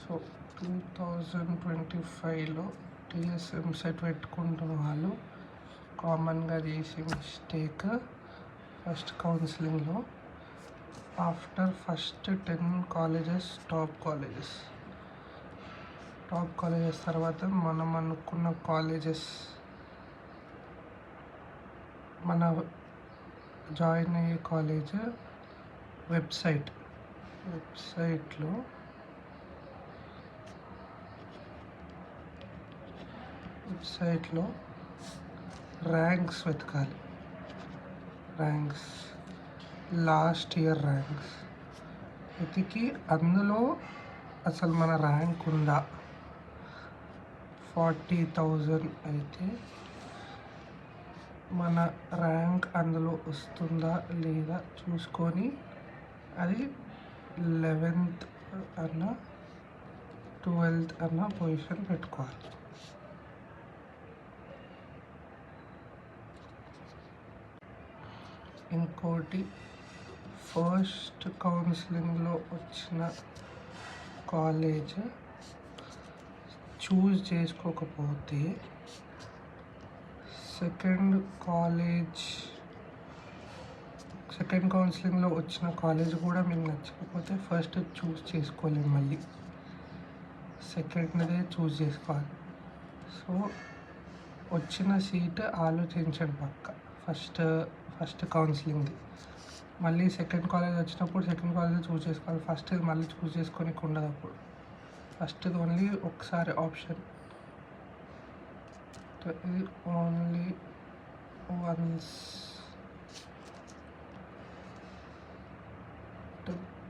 So 2025లో TS EAMCET పెట్టుకుంటున్న వాళ్ళు కామన్గా చేసే మిస్టేక్ ఫస్ట్ కౌన్సిలింగ్లో after first 10 colleges top colleges తర్వాత మనం అనుకున్న కాలేజెస్ మన జాయిన్ అయ్యే కాలేజ్ వెబ్సైట్లో ర్యాంక్స్ వెతకాలి. లాస్ట్ ఇయర్ ర్యాంక్స్ వెతికి అందులో అసలు మన ర్యాంక్ ఉందా. 40,000 అయితే మన ర్యాంక్ అందులో వస్తుందా లేదా చూసుకొని అది 11th అన్న 12th అన్న పొజిషన్ పెట్టుకోవాలి. ఇంకోటి, ఫస్ట్ కౌన్సిలింగ్లో వచ్చిన కాలేజ్ చూజ్ చేసుకోకపోతే సెకండ్ కౌన్సిలింగ్లో వచ్చిన కాలేజ్ కూడా మీకు నచ్చకపోతే ఫస్ట్ చూస్ చేసుకోలేము, మళ్ళీ సెకండ్దే చూస్ చేసుకోవాలి. సో వచ్చిన సీట్ ఆలోచించండి పక్క ఫస్ట్ కౌన్సిలింగ్ది. మళ్ళీ సెకండ్ కాలేజ్ వచ్చినప్పుడు సెకండ్ కాలేజ్ చూస్ చేసుకోవాలి. ఫస్ట్ మళ్ళీ చూస్ చేసుకోనికి ఉండదు. అప్పుడు ఫస్ట్ ఓన్లీ ఒకసారి ఆప్షన్, ఇది ఓన్లీ వన్స్.